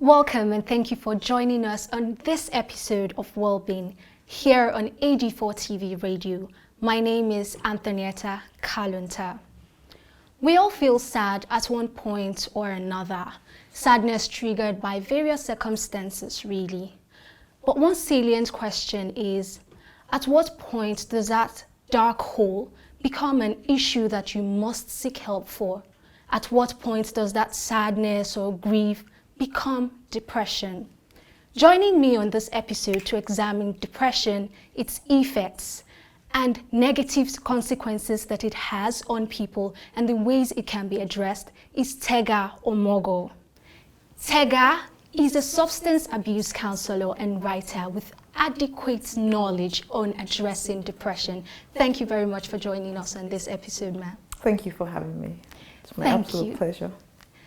Welcome and thank you for joining us on this episode of Wellbeing here on AG4 TV Radio. My name is Antonietta Kalunta. We all feel sad at one point or another. Sadness triggered by various circumstances, really. But one salient question is, at what point does that dark hole become an issue that you must seek help for? At what point does that sadness or grief become depression? Joining me on this episode to examine depression, its effects, and negative consequences that it has on people and the ways it can be addressed is Tega Omogo. Tega is a substance abuse counselor and writer with adequate knowledge on addressing depression. Thank you very much for joining us on this episode, ma'am. Thank you for having me. It's my absolute pleasure.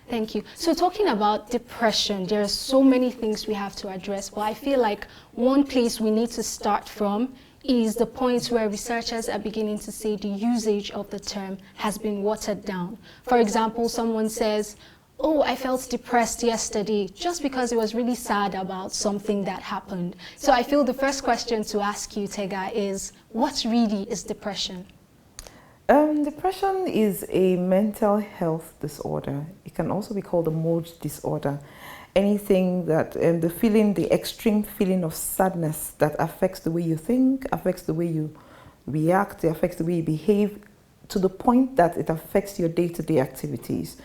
Thank you. So talking about depression, there are so many things we have to address, but I feel like one place we need to start from is the point where researchers are beginning to say the usage of the term has been watered down. For example, someone says, "Oh, I felt depressed yesterday," just because it was really sad about something that happened. So I feel the first question to ask you, Tega, is what really is depression? Depression is a mental health disorder. It can also be called a mood disorder. Anything that, the extreme feeling of sadness that affects the way you think, affects the way you react, it affects the way you behave, to the point that it affects your day-to-day activities.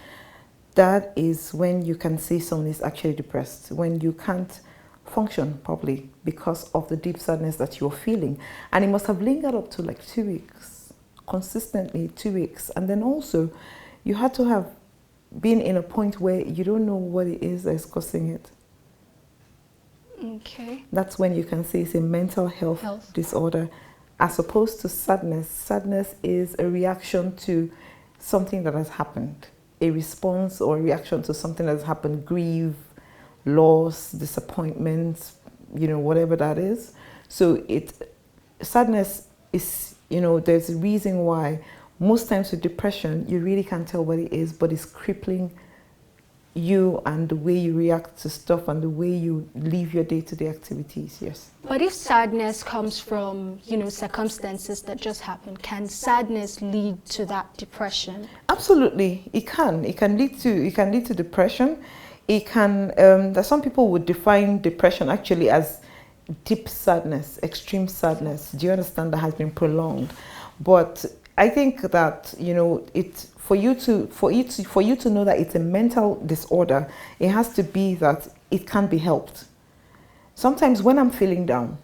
That is when you can say someone is actually depressed, when you can't function properly because of the deep sadness that you're feeling. And it must have lingered up to like 2 weeks. Consistently 2 weeks, and then also you had to have been in a point where you don't know what it is that is causing it. Okay. That's when you can say it's a mental health disorder, as opposed to sadness. Sadness is a reaction to something that has happened, a response or a reaction to something that has happened, grief, loss, disappointment, whatever that is. So sadness is, there's a reason why most times with depression, you really can't tell what it is, but it's crippling you and the way you react to stuff and the way you live your day-to-day activities, yes. But if sadness comes from, circumstances that just happen, can sadness lead to that depression? Absolutely, it can. It can lead to depression. It can, some people would define depression actually as deep sadness, extreme sadness. Do you understand? That has been prolonged. But I think that for you to know that it's a mental disorder, it has to be that it can be helped. Sometimes when I'm feeling down,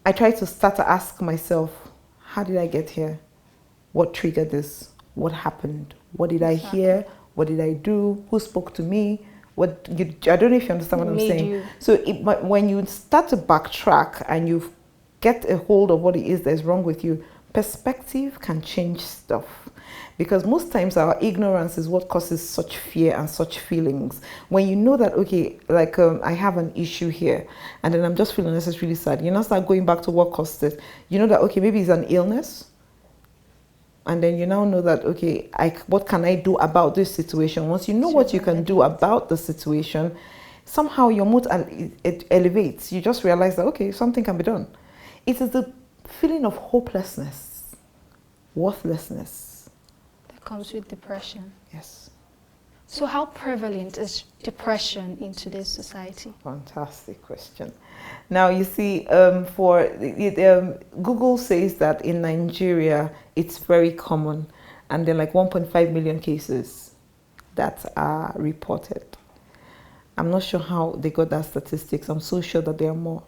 I try to start to ask myself, how did I get here? What triggered this? What happened? What did I hear? What did I do? Who spoke to me? I don't know if you understand what I'm saying. So when you start to backtrack and you get a hold of what it is that is wrong with you, perspective can change stuff. Because most times our ignorance is what causes such fear and such feelings. When you know that, okay, like I have an issue here, and then I'm just feeling this is really sad, you now start going back to what caused it. You know that, okay, maybe it's an illness. And then you now know that, okay, what can I do about this situation? Once you know what you can do about the situation, somehow your mood it elevates. You just realize that, okay, something can be done. It is the feeling of hopelessness, worthlessness. That comes with depression. Yes. So how prevalent is depression in today's society? Fantastic question. Now, you see, Google says that in Nigeria, it's very common, and there are like 1.5 million cases that are reported. I'm not sure how they got that statistics. I'm so sure that there are more.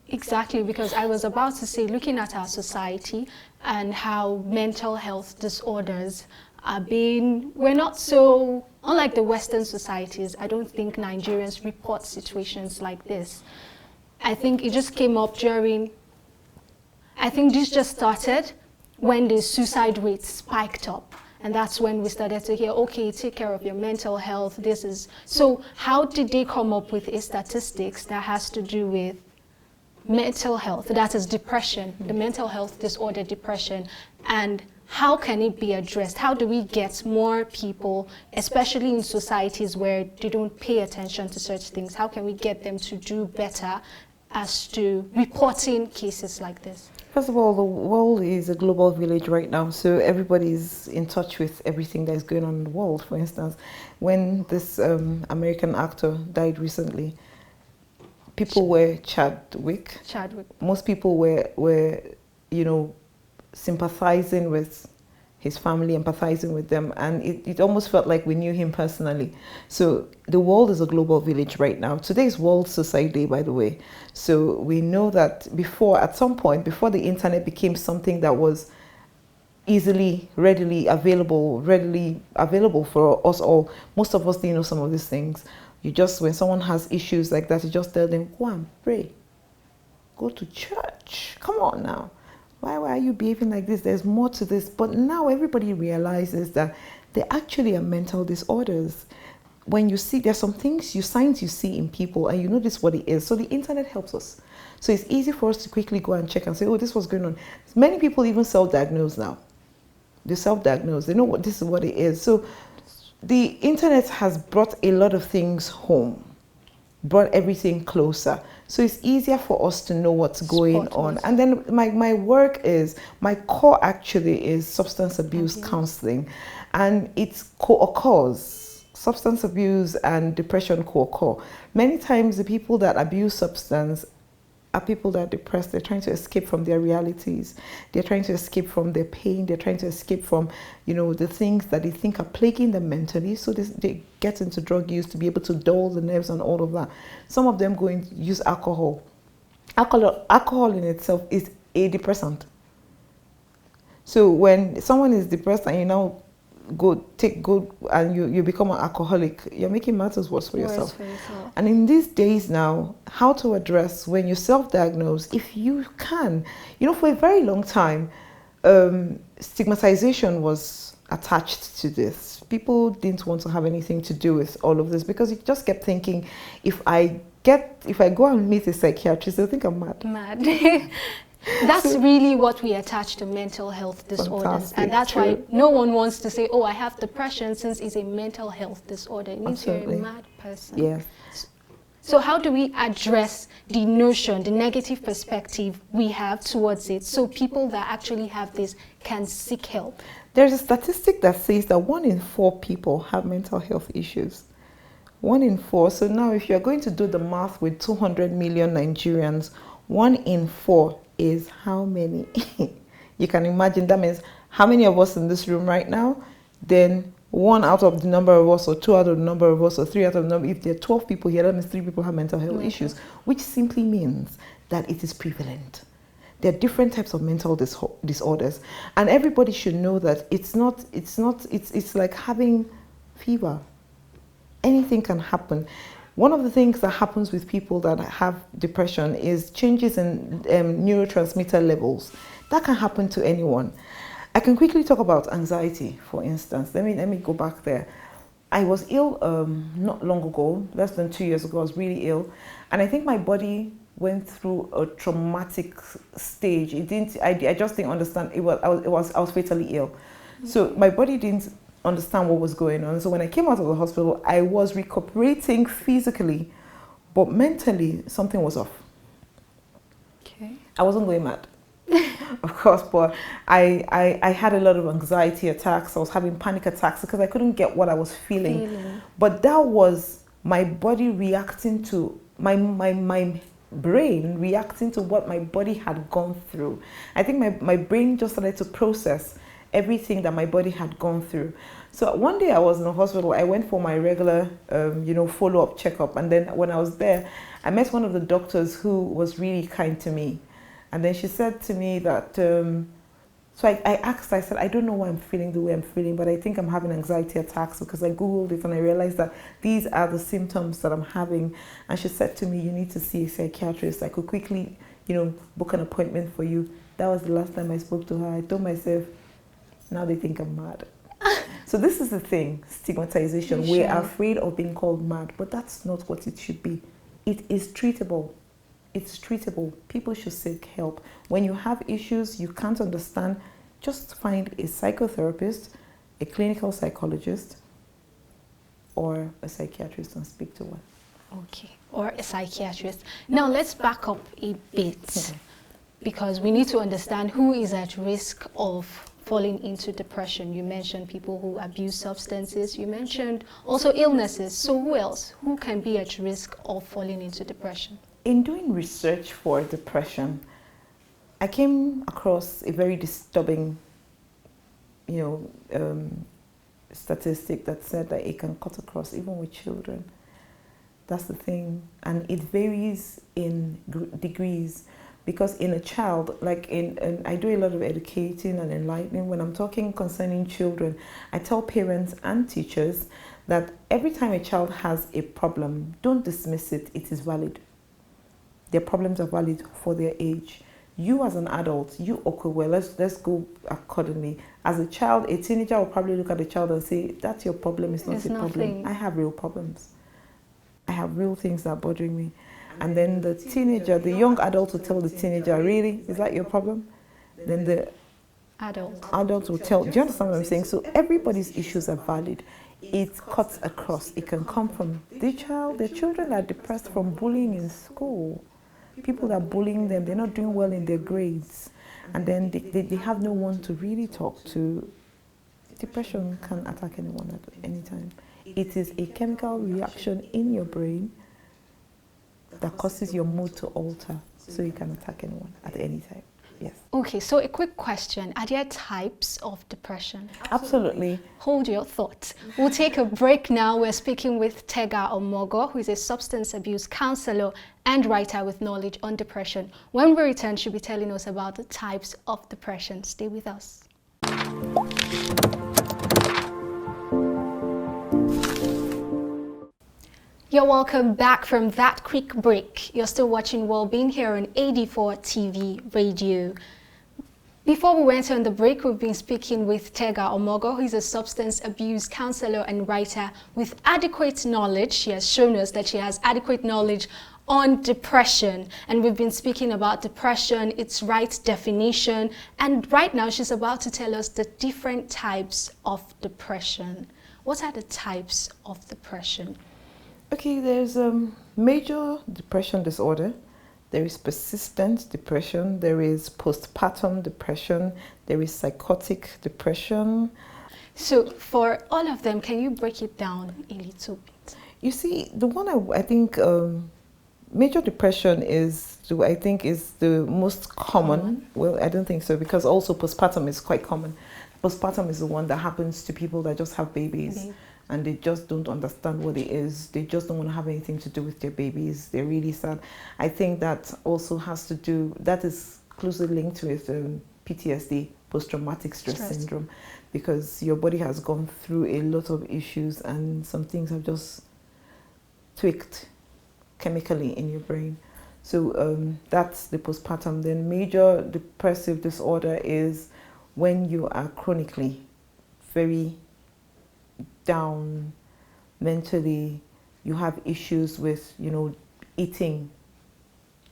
Exactly, because I was about to say, looking at our society and how mental health disorders we're not so, unlike the Western societies, I don't think Nigerians report situations like this. I think it just came up this just started when the suicide rate spiked up. And that's when we started to hear, okay, take care of your mental health. So how did they come up with a statistics that has to do with mental health, that is depression, the mental health disorder depression, and how can it be addressed? How do we get more people, especially in societies where they don't pay attention to such things, how can we get them to do better as to reporting cases like this? First of all, the world is a global village right now, so everybody's in touch with everything that is going on in the world. For instance, when this American actor died recently, people were Chadwick. Most people were, you know, sympathizing with his family, empathizing with them, and it almost felt like we knew him personally. So the world is a global village right now. Today is World Suicide Day, by the way. So we know that at some point, before the internet became something that was readily available for us all, most of us didn't know some of these things. When someone has issues like that, you just tell them, go and pray, go to church, come on now. Why are you behaving like this? There's more to this. But now everybody realizes that they actually are mental disorders. When you see, there's some signs you see in people and you notice what it is. So the internet helps us. So it's easy for us to quickly go and check and say, oh, this was going on. Many people even self-diagnose now. They self-diagnose. They know this is what it is. So the internet has brought a lot of things home, brought everything closer. So it's easier for us to know what's going on. And then my core actually is substance abuse counseling. And it's co-occurs. Substance abuse and depression co-occur. Many times the people that abuse substance are people that are depressed. They're trying to escape from their realities. They're trying to escape from their pain. They're trying to escape from, you know, the things that they think are plaguing them mentally. So they get into drug use to be able to dull the nerves and all of that. Some of them go and use alcohol. Alcohol in itself is a depressant. So when someone is depressed and you now go and you become an alcoholic, you're making matters worse for yourself. And in these days now, how to address when you self-diagnose, if you can, you know, for a very long time, stigmatization was attached to this. People didn't want to have anything to do with all of this because you just kept thinking, if I go and meet a psychiatrist, they'll think I'm mad. That's really what we attach to mental health disorders. Fantastic. And that's why no one wants to say, oh, I have depression, since it's a mental health disorder. It means you're a mad person. Yes. So how do we address the notion, the negative perspective we have towards it, so people that actually have this can seek help? There's a statistic that says that 1 in 4 people have mental health issues. 1 in 4. So now if you're going to do the math with 200 million Nigerians, 1 in 4 is how many? You can imagine that means how many of us in this room right now, then 1 out of the number of us, or 2 out of the number of us, or 3 out of the number. If there are 12 people here, that means 3 people have mental health issues, which simply means that it is prevalent. There are different types of mental disorders, and everybody should know that it's like having fever. Anything can happen. One of the things that happens with people that have depression is changes in neurotransmitter levels. That can happen to anyone. I can quickly talk about anxiety, for instance. Let me go back there. I was ill not long ago, less than 2 years ago. I was really ill, and I think my body went through a traumatic stage. I just didn't understand. I was fatally ill, so my body didn't understand what was going on. So when I came out of the hospital, I was recuperating physically, but mentally something was off. Okay. I wasn't going mad, of course, but I had a lot of anxiety attacks. I was having panic attacks because I couldn't get what I was feeling. But that was my body reacting to my brain reacting to what my body had gone through. I think my brain just started to process everything that my body had gone through. So one day I was in the hospital. I went for my regular, follow-up checkup. And then when I was there, I met one of the doctors who was really kind to me. And then she said to me that, so I asked, I said, I don't know why I'm feeling the way I'm feeling, but I think I'm having anxiety attacks, because I Googled it and I realized that these are the symptoms that I'm having. And she said to me, you need to see a psychiatrist. I could quickly, book an appointment for you. That was the last time I spoke to her. I told myself, now they think I'm mad. So this is the thing, stigmatization. We're afraid of being called mad, but that's not what it should be. It is treatable. It's treatable. People should seek help. When you have issues you can't understand, just find a psychotherapist, a clinical psychologist, or a psychiatrist and speak to one. Okay, or a psychiatrist. Now let's back up a bit because we need to understand who is at risk of falling into depression. You mentioned people who abuse substances. You mentioned also illnesses. So who else? Who can be at risk of falling into depression? In doing research for depression, I came across a very disturbing, statistic that said that it can cut across even with children. That's the thing, and it varies in degrees, because in a child, like I do a lot of educating and enlightening. When I'm talking concerning children, I tell parents and teachers that every time a child has a problem, don't dismiss it. It is valid. Their problems are valid for their age. You as an adult, okay, well, let's go accordingly. As a child, a teenager will probably look at the child and say, that's your problem, it's not a problem. I have real problems. I have real things that are bothering me. And then the teenager, the young adult will tell the teenager, really, is that your problem? Then the adult will tell, do you understand what I'm saying? So everybody's issues are valid. It cuts across. It can come from the children are depressed from bullying in school. People are bullying them, they're not doing well in their grades. And then they have no one to really talk to. Depression can attack anyone at any time. It is a chemical reaction in your brain that causes your mood to alter, so you can attack anyone at any time. Yes. Okay, so a quick question. Are there types of depression? Absolutely. Hold your thoughts. We'll take a break now. We're speaking with Tega Omogo, who is a substance abuse counselor and writer with knowledge on depression. When we return, she'll be telling us about the types of depression. Stay with us. You're welcome back from that quick break. You're still watching Wellbeing here on AD4 TV Radio. Before we went on the break, we've been speaking with Tega Omogo, who is a substance abuse counselor and writer with adequate knowledge. She has shown us that she has adequate knowledge on depression, and we've been speaking about depression, its right definition, and right now she's about to tell us the different types of depression. What are the types of depression? Okay, there's major depression disorder, there is persistent depression, there is postpartum depression, there is psychotic depression. So for all of them, can you break it down a little bit? You see, the one I think major depression is the most common. Well, I don't think so, because also postpartum is quite common. Postpartum is the one that happens to people that just have babies. And they just don't understand what it is. They just don't want to have anything to do with their babies. They're really sad. I think that also has to do, that is closely linked with PTSD, post-traumatic stress syndrome, because your body has gone through a lot of issues and some things have just tweaked chemically in your brain. So that's the postpartum. Then major depressive disorder is when you are chronically very down mentally, you have issues with, eating,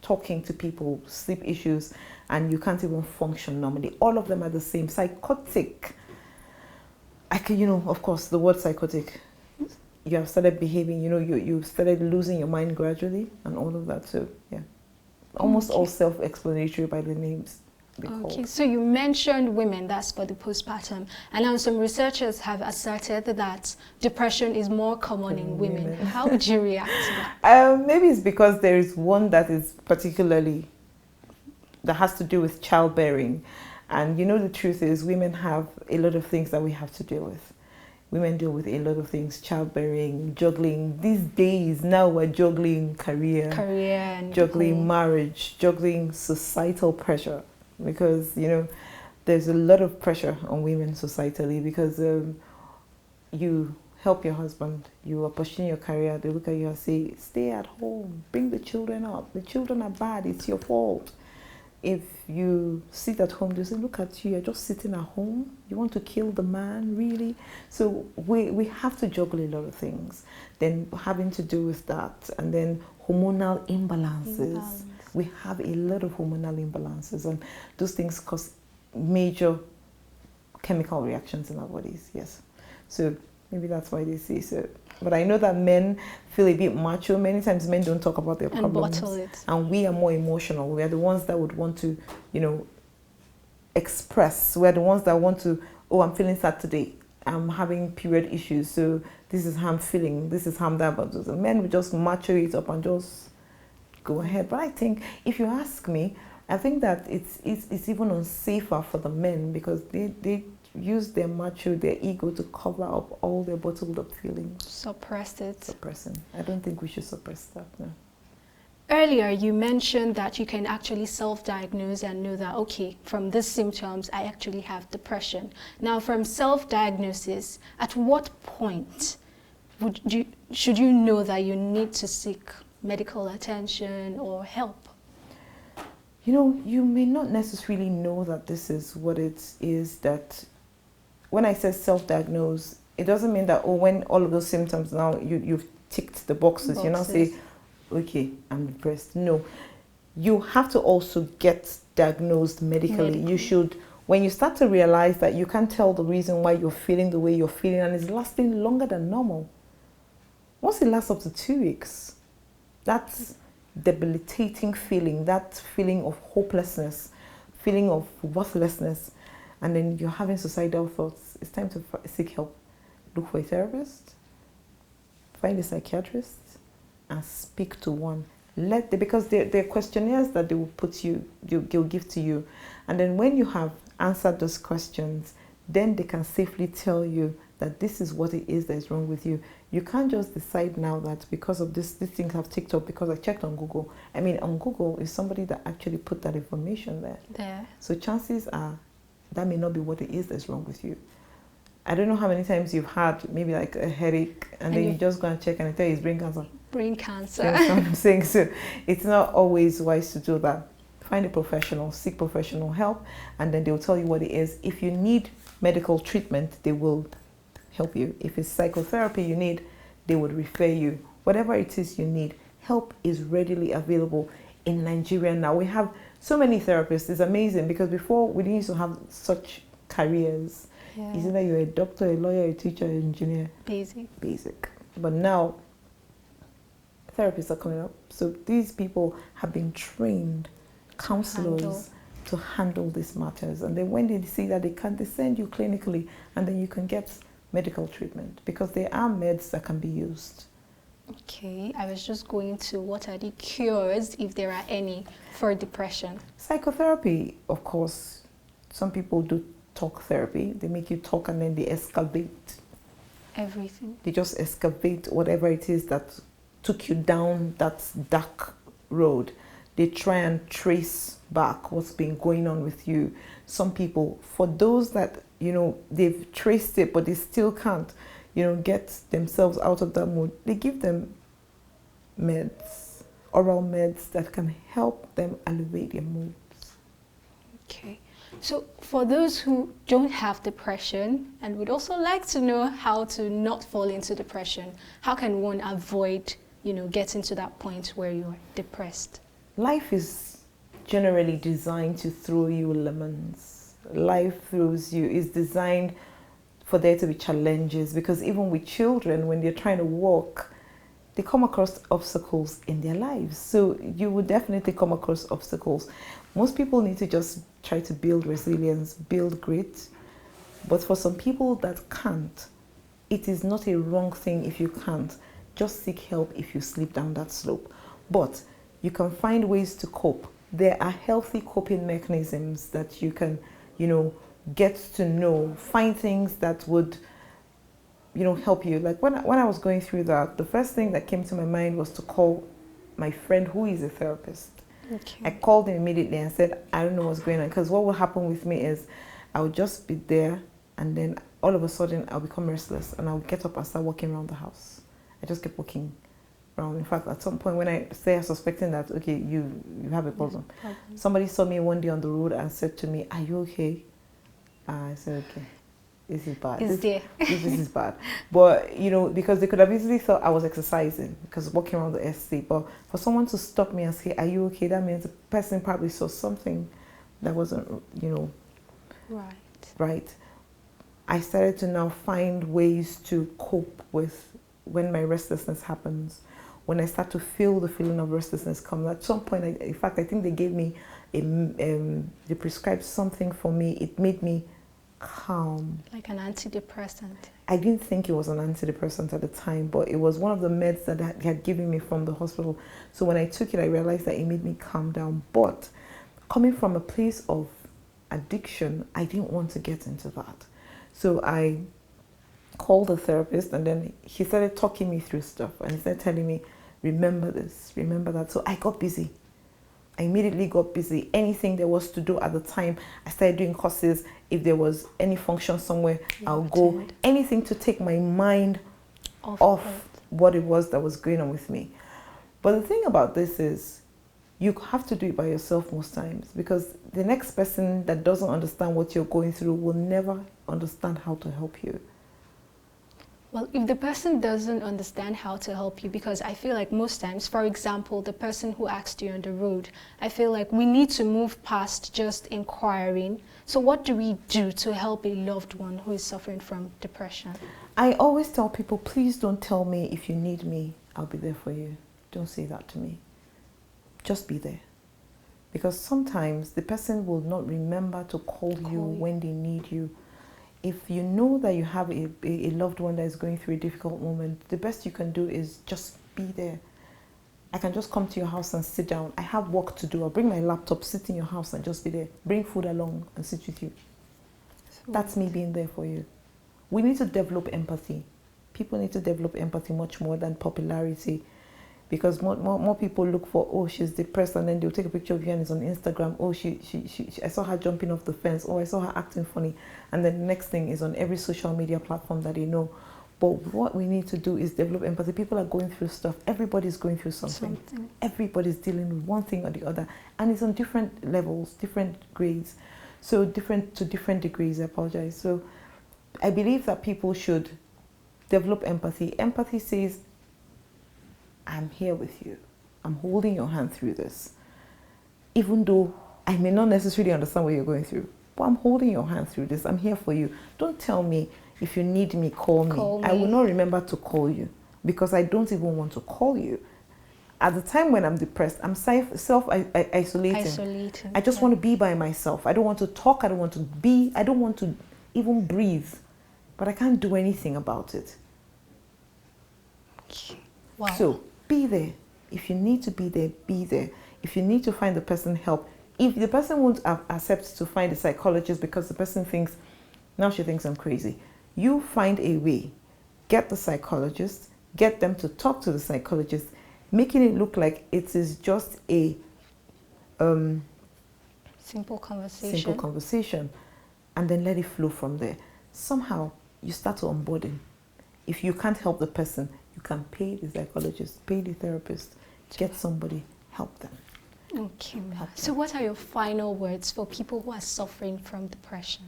talking to people, sleep issues, and you can't even function normally. All of them are the same. Psychotic, of course, the word psychotic, you have started behaving, you started losing your mind gradually and all of that. So, yeah, almost all self-explanatory by the names. Okay, so you mentioned women, that's for the postpartum, and now some researchers have asserted that depression is more common in women. How would you react to that? Maybe it's because there is one that is particularly, that has to do with childbearing. And the truth is women have a lot of things that we have to deal with. Women deal with a lot of things, childbearing, juggling. These days, now we're juggling career and juggling marriage, juggling societal pressure. Because, there's a lot of pressure on women societally, because you help your husband, you are pursuing your career, they look at you and say, stay at home, bring the children up. The children are bad, it's your fault. If you sit at home, they say, look at you, you're just sitting at home. You want to kill the man, really? So we have to juggle a lot of things. Then having to do with that, and then hormonal imbalances. We have a lot of hormonal imbalances, and those things cause major chemical reactions in our bodies. Yes. So maybe that's why they say so. But I know that men feel a bit macho. Many times men don't talk about their problems. Bottle it. And we are more emotional. We are the ones that would want to, express. We are the ones that want to, oh, I'm feeling sad today. I'm having period issues. So this is how I'm feeling. This is how I'm that. But the men would just macho it up and just go ahead. But I think, if you ask me, I think that it's even unsafer for the men because they use their macho, their ego to cover up all their bottled up feelings. Suppress it. Suppressing. I don't think we should suppress that, no. Earlier, you mentioned that you can actually self-diagnose and know that, okay, from these symptoms, I actually have depression. Now, from self-diagnosis, at what point should you know that you need to seek medical attention or help? You may not necessarily know that this is what it is that, when I say self-diagnose, it doesn't mean that, when all of those symptoms now, you've ticked the boxes. You now say, okay, I'm depressed. No, you have to also get diagnosed medically. You should, when you start to realize that you can't tell the reason why you're feeling the way you're feeling and it's lasting longer than normal. Once it lasts up to 2 weeks, that's debilitating feeling, that feeling of hopelessness, feeling of worthlessness, and then you're having suicidal thoughts. It's time to seek help. Look for a therapist, find a psychiatrist, and speak to one. Because they're questionnaires that they will they'll give to you, and then when you have answered those questions, then they can safely tell you that this is what it is that is wrong with you. You can't just decide now that because of these things have ticked up because I checked on Google. I mean, on Google is somebody that actually put that information there. So chances are that may not be what it is that's wrong with you. I don't know how many times you've had maybe like a headache and then you just go and check and they tell you it's brain cancer. Brain cancer. That's what I'm saying. So it's not always wise to do that. Find a professional, seek professional help, and then they'll tell you what it is. If you need medical treatment, they will help you. If it's psychotherapy you need, they would refer you. Whatever it is you need, help is readily available in Nigeria now. We have so many therapists. It's amazing because before we didn't used to have such careers. Yeah. It's either you're a doctor, a lawyer, a teacher, an engineer. Basic. But now therapists are coming up. So these people have been trained, counselors, to handle these matters. And then when they see that they send you clinically and then you can get medical treatment because there are meds that can be used. Okay, I was just going to what are the cures, if there are any, for depression? Psychotherapy, of course. Some people do talk therapy. They make you talk and then they excavate everything. They just excavate whatever it is that took you down that dark road. They try and trace back what's been going on with you. Some people, for those that they've traced it, but they still can't, get themselves out of that mood. They give them meds, oral meds that can help them elevate their moods. Okay. So for those who don't have depression and would also like to know how to not fall into depression, how can one avoid, getting to that point where you're depressed? Life is generally designed to throw you lemons. Life throws you, is designed for there to be challenges because even with children, when they're trying to walk, they come across obstacles in their lives. So you would definitely come across obstacles. Most people need to just try to build resilience, build grit. But for some people that can't, it is not a wrong thing if you can't. Just seek help if you slip down that slope. But you can find ways to cope. There are healthy coping mechanisms that you can get to know, find things that would, help you. Like when I was going through that, the first thing that came to my mind was to call my friend who is a therapist. Okay. I called him immediately and said, I don't know what's going on. Because what will happen with me is I would just be there and then all of a sudden I'll become restless and I'll get up and start walking around the house. I just kept walking around. In fact, at some point when I started suspecting that, okay, you have a problem. Somebody saw me one day on the road and said to me, are you okay? I said, okay, this is bad. This is bad. But, because they could have easily thought I was exercising because walking around the estate. But for someone to stop me and say, are you okay? That means the person probably saw something that wasn't, right. I started to now find ways to cope with when my restlessness happens. When I start to feel the feeling of restlessness come, at some point, in fact, I think they gave me, they prescribed something for me. It made me calm. Like an antidepressant. I didn't think it was an antidepressant at the time, but it was one of the meds that they had given me from the hospital. So when I took it, I realized that it made me calm down. But coming from a place of addiction, I didn't want to get into that. So I called the therapist, and then he started talking me through stuff, and he started telling me, remember this, remember that. So I got busy. I immediately got busy. Anything there was to do at the time, I started doing courses. If there was any function somewhere, I'll go. Anything to take my mind off what it was that was going on with me. But the thing about this is, you have to do it by yourself most times, because the next person that doesn't understand what you're going through will never understand how to help you. Well, if the person doesn't understand how to help you, because I feel like most times, for example, the person who asked you on the road, I feel like we need to move past just inquiring. So what do we do to help a loved one who is suffering from depression? I always tell people, please don't tell me if you need me, I'll be there for you. Don't say that to me. Just be there. Because sometimes the person will not remember to call you when they need you. If you know that you have a loved one that is going through a difficult moment, the best you can do is just be there. I can just come to your house and sit down. I have work to do. I'll bring my laptop, sit in your house and just be there. Bring food along and sit with you. That's me being there for you. We need to develop empathy. People need to develop empathy much more than popularity. Because more people look for, oh, she's depressed, and then they'll take a picture of you and it's on Instagram. Oh, I saw her jumping off the fence. Oh, I saw her acting funny. And then the next thing is on every social media platform that they know. But what we need to do is develop empathy. People are going through stuff. Everybody's going through something. Everybody's dealing with one thing or the other. And it's on different levels, different grades. So different degrees, I apologize. So I believe that people should develop empathy. Empathy says, I'm here with you. I'm holding your hand through this. Even though I may not necessarily understand what you're going through, but I'm holding your hand through this. I'm here for you. Don't tell me if you need me, call me. I will not remember to call you because I don't even want to call you. At the time when I'm depressed, I'm self-isolating. I just want to be by myself. I don't want to talk. I don't want to be. I don't want to even breathe. But I can't do anything about it. Wow. So be there. If you need to be there, be there. If you need to find the person help, if the person won't accept to find a psychologist because the person thinks, now she thinks I'm crazy, you find a way. Get the psychologist, get them to talk to the psychologist, making it look like it is just a simple conversation, and then let it flow from there. Somehow you start to onboarding. If you can't help the person, you can pay the psychologist, pay the therapist, get somebody, help them. Okay. So what are your final words for people who are suffering from depression?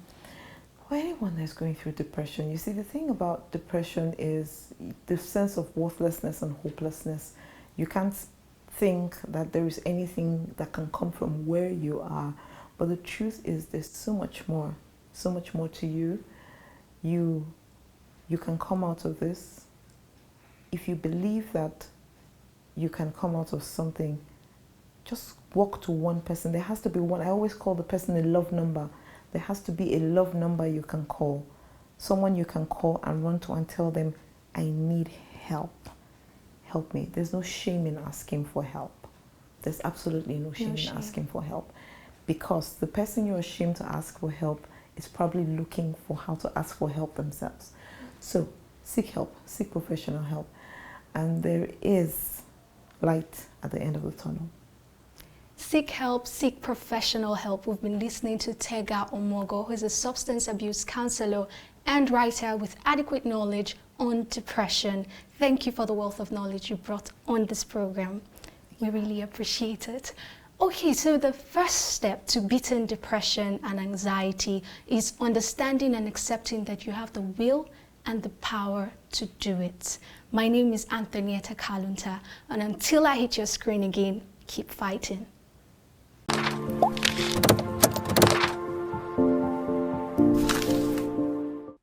For anyone that's going through depression, you see, the thing about depression is the sense of worthlessness and hopelessness. You can't think that there is anything that can come from where you are. But the truth is there's so much more to you. You can come out of this. If you believe that you can come out of something, just walk to one person. There has to be one. I always call the person a love number. There has to be a love number you can call. Someone you can call and run to and tell them, I need help. Help me. There's no shame in asking for help. There's absolutely no shame in asking for help. Because the person you're ashamed to ask for help is probably looking for how to ask for help themselves. So seek help, seek professional help. And there is light at the end of the tunnel. Seek help, seek professional help. We've been listening to Tega Omogo, who is a substance abuse counselor and writer with adequate knowledge on depression. Thank you for the wealth of knowledge you brought on this program. We really appreciate it. Okay, so the first step to beating depression and anxiety is understanding and accepting that you have the will and the power to do it. My name is Anthonietta Kalunta, and until I hit your screen again, keep fighting.